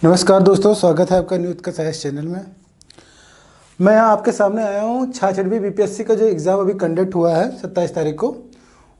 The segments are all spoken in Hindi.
नमस्कार दोस्तों, स्वागत है आपका न्यूज़ का साइंस चैनल में। मैं यहाँ आपके सामने आया हूँ 66वीं बीपीएससी का जो एग्ज़ाम अभी कंडक्ट हुआ है 27 तारीख को,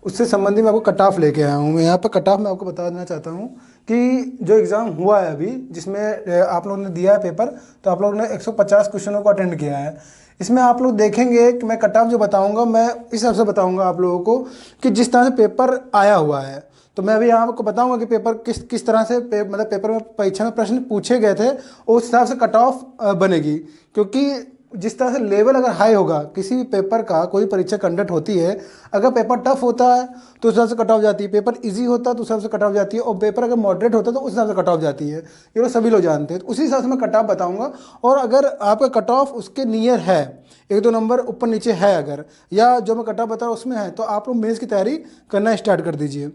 उससे संबंधित मैं आपको कट ऑफ लेके आया हूँ। मैं यहाँ पर कट ऑफ मैं आपको बता देना चाहता हूँ कि जो एग्ज़ाम हुआ है अभी, जिसमें आप लोगों ने दिया है पेपर, तो आप लोगों ने 150 क्वेश्चनों को अटेंड किया है। इसमें आप लोग देखेंगे कि मैं कट ऑफ जो बताऊँगा, मैं इस हिसाब से बताऊँगा आप लोगों को कि जिस तरह से पेपर आया हुआ है। तो मैं अभी यहाँ आपको बताऊंगा कि पेपर किस तरह से मतलब पेपर में परीक्षा में प्रश्न पूछे गए थे, उस हिसाब से कट ऑफ बनेगी। क्योंकि जिस तरह से लेवल अगर हाई होगा किसी भी पेपर का, कोई परीक्षा कंडक्ट होती है, अगर पेपर टफ होता है तो उस हिसाब से कट ऑफ जाती है, पेपर इजी होता है तो उस हिसाब से कट ऑफ जाती है, और पेपर अगर मॉडरेट होता है तो उस हिसाब से कट ऑफ जाती है। ये लोग सभी लोग जानते हैं, तो उसी हिसाब से मैं कट ऑफ बताऊँगा। और अगर आपका कट ऑफ उसके नियर है, 1-2 नंबर ऊपर नीचे है अगर, या जो मैं कट ऑफ बता रहा हूँ उसमें है, तो आप लोग मेंस की तैयारी करना स्टार्ट कर दीजिए।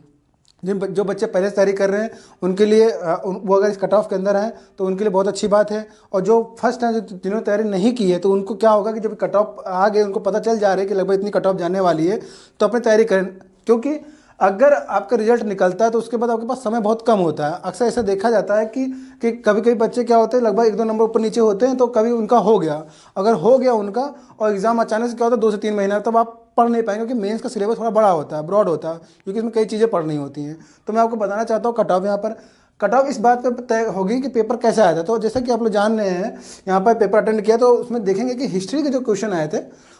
जो बच्चे पहले से तैयारी कर रहे हैं उनके लिए वो अगर इस कट ऑफ के अंदर हैं तो उनके लिए बहुत अच्छी बात है। और जो फर्स्ट है, जिन्होंने तैयारी नहीं की है, तो उनको क्या होगा कि जब कट ऑफ आ गए, उनको पता चल जा रहा है कि लगभग इतनी कट ऑफ जाने वाली है, तो अपनी तैयारी करें। क्योंकि अगर आपका रिजल्ट निकलता है तो उसके बाद आपके पास समय बहुत कम होता है। अक्सर ऐसा देखा जाता है कि कभी कभी बच्चे क्या होते हैं, लगभग 1-2 नंबर ऊपर नीचे होते हैं, तो कभी उनका हो गया, अगर हो गया उनका और एग्ज़ाम अचानक से क्या होता है 2 से 3 महीना, तब आप पढ़ नहीं पाएंगे, क्योंकि मेंस का सिलेबस थोड़ा बड़ा होता है, ब्रॉड होता है, क्योंकि इसमें कई चीज़ें पढ़नी होती हैं। तो मैं आपको बताना चाहता हूँ कट ऑफ यहाँ पर, कट ऑफ इस बात पर तय होगी कि पेपर कैसा आया था। तो जैसा कि आप लोग जान रहे हैं, यहाँ पर पेपर अटेंड किया तो उसमें देखेंगे कि हिस्ट्री के जो क्वेश्चन आए थे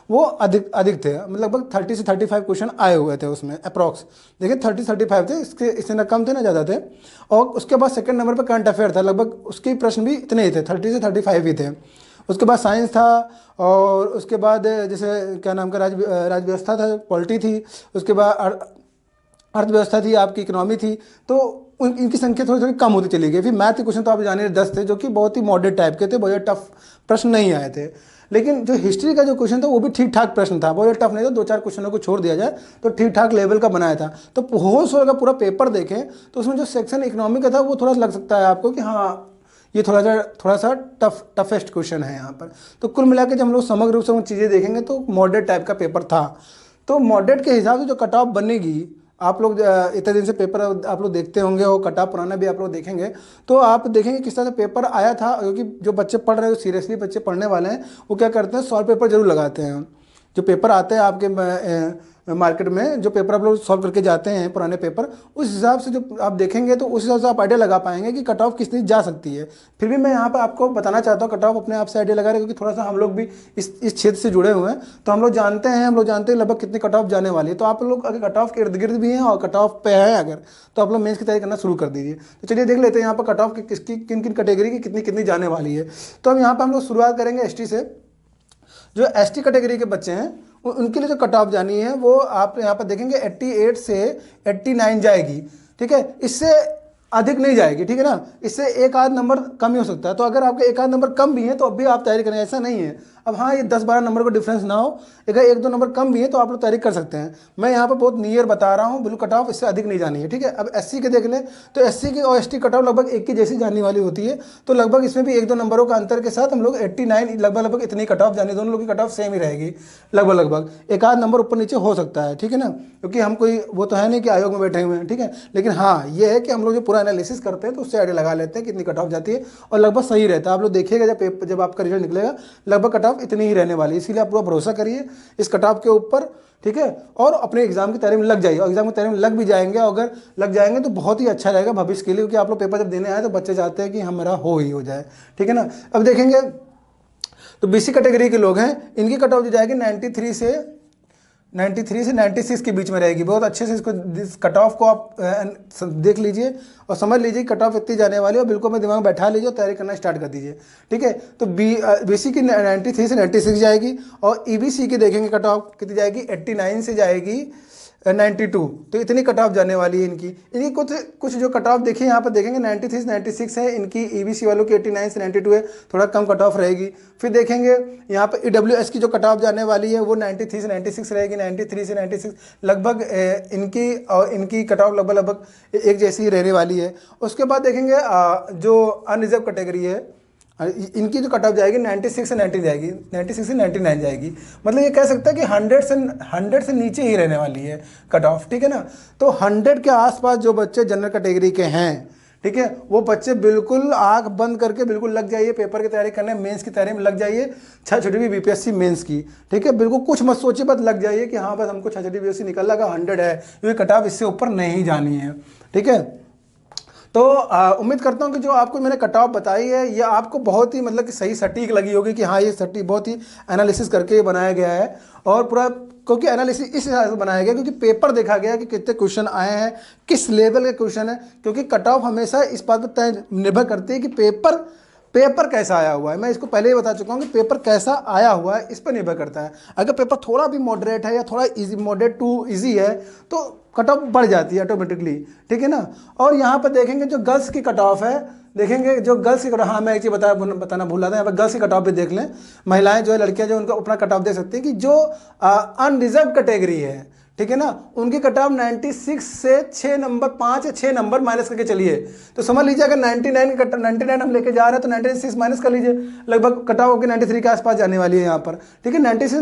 वो अधिक थे, मतलब लगभग 30 से 35 क्वेश्चन आए हुए थे उसमें अप्रॉक्स। देखिए 30-35 थे, इससे ना कम थे ना ज़्यादा थे। और उसके बाद सेकंड नंबर पर करंट अफेयर था, लगभग उसके प्रश्न भी इतने ही थे, 30 से 35 ही थे। उसके बाद साइंस था, और उसके बाद जैसे क्या नाम का राज व्यवस्था था, पॉलिटी थी, उसके बाद अर्थव्यवस्था थी, आपकी इकोनॉमी थी। तो इनकी संख्या थोड़ी थोड़ी कम होती चली गई। फिर मैथ के क्वेश्चन तो आप जानिए 10 थे, जो कि बहुत ही मॉडरेट टाइप के थे, बहुत टफ प्रश्न नहीं आए थे। लेकिन जो हिस्ट्री का जो क्वेश्चन था वो भी ठीक ठाक प्रश्न था, बहुत टफ नहीं था, 2-4 क्वेश्चनों को छोड़ दिया जाए तो ठीक ठाक लेवल का बनाया था। तो होश का पूरा पेपर देखें तो उसमें जो सेक्शन इकोनॉमी का था वो थोड़ा लग सकता है आपको कि हाँ ये थोड़ा सा टफेस्ट क्वेश्चन है यहाँ पर। तो कुल मिला के जब हम लोग समग्र रूप से वो चीज़ें देखेंगे तो मॉडरेट टाइप का पेपर था। तो मॉडरेट के हिसाब से जो कट ऑफ बनेगी, आप लोग इतने दिन से पेपर आप लोग देखते होंगे और कट ऑफ पुराना भी आप लोग देखेंगे, तो आप देखेंगे किस तरह से पेपर आया था। क्योंकि जो बच्चे पढ़ रहे हैं, जो सीरियसली बच्चे पढ़ने वाले हैं, वो क्या करते हैं, सॉल्व पेपर जरूर लगाते हैं। जो पेपर आते हैं आपके मार्केट में, जो पेपर आप लोग सॉल्व करके जाते हैं पुराने पेपर, उस हिसाब से जो आप देखेंगे तो उस हिसाब से आप आइडिया लगा पाएंगे कि कट ऑफ कितनी जा सकती है। फिर भी मैं यहाँ पर आपको बताना चाहता हूँ, कट ऑफ अपने आप से आइडिया लगा रहे हैं, क्योंकि थोड़ा सा हम लोग भी इस क्षेत्र से जुड़े हुए हैं, तो हम लोग जानते हैं लगभग कितनी कट ऑफ जाने वाली है। तो आप लोग अगर कट ऑफ के इर्द गिर्द भी हैं और कट ऑफ पे है अगर, तो आप लोग मेंस की तैयारी करना शुरू कर दीजिए। तो चलिए देख लेते हैं यहाँ पर कट ऑफ किसकी किन किन कैटेगरी की कितनी कितनी जाने वाली है। तो अब यहाँ पर हम लोग शुरुआत करेंगे एसटी से। जो एसटी कैटेगरी के बच्चे हैं उनके लिए जो कट ऑफ जानी है वो आप यहाँ पर देखेंगे 88 से 89 जाएगी। ठीक है, इससे अधिक नहीं जाएगी, ठीक है ना। इससे एक आध नंबर कम ही हो सकता है। तो अगर आपके एक आध नंबर कम भी है तो अब भी आप तैयारी करें, ऐसा नहीं है। अब हाँ, ये 10-12 नंबर का डिफरेंस ना हो, अगर 1-2 नंबर कम भी है तो आप लोग तैयारी कर सकते हैं। मैं यहाँ पर बहुत नियर बता रहा हूँ, बिल्कुल कट ऑफ इससे अधिक नहीं जानी है। ठीक है, अब एससी के देख लें तो एससी की और एसटी कट ऑफ लगभग एक की जैसी जाने वाली होती है। तो लगभग इसमें भी 1-2 नंबरों का अंतर के साथ हम लोग 89 लगभग इतनी कट ऑफ जानी, दोनों लोग की कट ऑफ सेम ही रहेगी लगभग। एक आध नंबर ऊपर नीचे हो सकता है, ठीक है ना, क्योंकि हम कोई वो तो है नहीं कि आयोग में बैठे हुए हैं। ठीक है, लेकिन हाँ ये है कि हम लोग जो पूरा एनालिसिस करते हैं तो उससे आइडिया लगा लेते हैं कितनी कट ऑफ जाती है, और लगभग सही रहता है। आप लोग देखिएगा जब आपका रिजल्ट निकलेगा, लगभग कट ऑफ इतनी ही रहने वाली है। इसीलिए आप पूरा भरोसा करिए इस कट ऑफ के ऊपर, ठीक है, और अपने एग्जाम की तैयारी में लग जाइए। और एग्जाम की तैयारी में लग भी जाएंगे, अगर लग जाएंगे तो बहुत ही अच्छा रहेगा भविष्य के लिए, क्योंकि आप लोग पेपर जब देने आए तो बच्चे चाहते हैं कि हमारा हो जाए। ठीक है ना। अब देखेंगे तो बीसी कैटेगरी के लोग हैं, इनकी कट ऑफ जो जाएगी 93 से 96 के बीच में रहेगी। बहुत अच्छे से इसको कट ऑफ को आप देख लीजिए और समझ लीजिए कट ऑफ इतनी जाने वाली है, और बिल्कुल में दिमाग में बैठा लीजिए और तैयारी करना स्टार्ट कर दीजिए। ठीक है, तो बीसी की 93 से 96 जाएगी, और ईबीसी की देखेंगे कट ऑफ कितनी जाएगी, 89 से जाएगी 92। तो इतनी कट ऑफ जाने वाली है इनकी कुछ जो कट ऑफ देखिए यहाँ पर देखेंगे 93 से 96 है इनकी, ईबीसी वालों की 89 से 92 है, थोड़ा कम कट ऑफ रहेगी। फिर देखेंगे यहाँ पर ईडब्ल्यूएस की जो कट ऑफ जाने वाली है वो 93 से 96 रहेगी, 93 से 96 लगभग इनकी और इनकी कट ऑफ लगभग एक जैसी ही रहने वाली है। उसके बाद देखेंगे जो अनरिजर्व कैटेगरी है, इनकी जो कट ऑफ जाएगी 96 से 90 जाएगी, 96 से 99 जाएगी। मतलब ये कह सकते हैं कि 100 से नीचे ही रहने वाली है कट ऑफ। ठीक है ना। तो 100 के आसपास जो बच्चे जनरल कैटेगरी के हैं, ठीक है। वो बच्चे बिल्कुल आंख बंद करके बिल्कुल लग जाइए पेपर की तैयारी करने, मेंस की तैयारी में लग जाइए, 6 बीपीएससी मेंस की, ठीक है। बिल्कुल कुछ मत सोचिए, बस लग जाइए कि हाँ बस हमको 6 बीपीएससी निकल लगा 100 है, क्योंकि कट ऑफ इससे ऊपर नहीं जानी है, ठीक है। तो उम्मीद करता हूँ कि जो आपको मैंने कट ऑफ बताई है ये आपको बहुत ही मतलब कि सही सटीक लगी होगी कि हाँ ये सटीक बहुत ही एनालिसिस करके ये बनाया गया है, और पूरा क्योंकि एनालिसिस इस हिसाब से बनाया गया क्योंकि पेपर देखा गया कि कितने क्वेश्चन आए हैं, किस लेवल के क्वेश्चन है, क्योंकि कट ऑफ हमेशा इस बात पर तय निर्भर करती है कि पेपर कैसा आया हुआ है। मैं इसको पहले ही बता चुका हूँ कि पेपर कैसा आया हुआ है इस पर निर्भर करता है। अगर पेपर थोड़ा भी मॉडरेट है या थोड़ा इजी, मॉडरेट टू इजी है, तो कट ऑफ बढ़ जाती है ऑटोमेटिकली, ठीक है ना। और यहाँ पर देखेंगे जो गर्ल्स की कट ऑफ है, देखेंगे जो गर्ल्स की कट ऑफ, हाँ मैं एक चीज़ बताना भूल रहा था, यहाँ पर गर्ल्स की कट ऑफ भी देख लें। महिलाएं जो है, लड़कियां जो उनका अपना कट ऑफ देख सकती हैं कि जो अनरिजर्व कैटेगरी है, ठीक है ना, उनकी कट ऑफ 96 से 6 नंबर 5 या 6 नंबर माइनस करके चलिए। तो समझ लीजिए अगर 99 हम लेके जा रहे हैं तो 96 माइनस कर लीजिए, लगभग कट ऑफ होकर 93 के आसपास जाने वाली है यहाँ पर, ठीक है। 96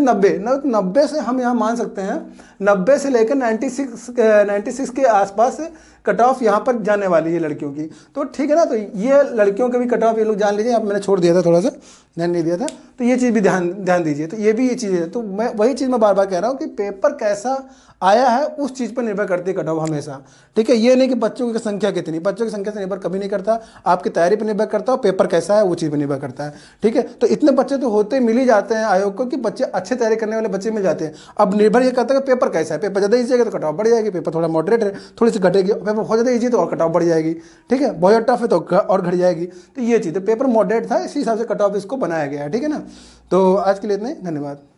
90 से हम यहाँ मान सकते हैं 90 से लेकर 96 के आसपास कट ऑफ यहाँ पर जाने वाली है लड़कियों की, तो ठीक है ना। तो ये लड़कियों के भी कट ऑफ ये लोग जान लीजिए। यहाँ मैंने छोड़ दिया था, थोड़ा सा ध्यान नहीं दिया था, तो ये चीज़ भी ध्यान दीजिए। तो ये भी ये चीज़ है, तो मैं वही चीज़ मैं बार बार कह रहा हूँ कि पेपर कैसा आया है उस चीज़ पर निर्भर करती है कट ऑफ हमेशा, ठीक है। ये नहीं कि बच्चों की संख्या कितनी, बच्चों की संख्या से निर्भर कभी नहीं करता, आपकी तैयारी पर निर्भर करता है, और पेपर कैसा है वो चीज़ पर निर्भर करता है, ठीक है। तो इतने बच्चे तो होते मिल ही जाते हैं आयोग को कि बच्चे अच्छे तैयारी करने वाले बच्चे मिल जाते हैं। अब निर्भर ये करता है कि पेपर कैसा है, पेपर ज़्यादा ईजी है तो कट ऑफ बढ़ जाएगी, पेपर थोड़ा मॉडरेट है थोड़ी सी घटेगी, पेपर बहुत ज़्यादा ईजी तो और कट ऑफ बढ़ जाएगी, ठीक है। बहुत टफ है तो और घट जाएगी। तो ये चीज़ है, पेपर मॉडरेट था इसी हिसाब से कट ऑफ इसको बनाया गया है, ठीक है ना। तो आज के लिए इतना ही, धन्यवाद।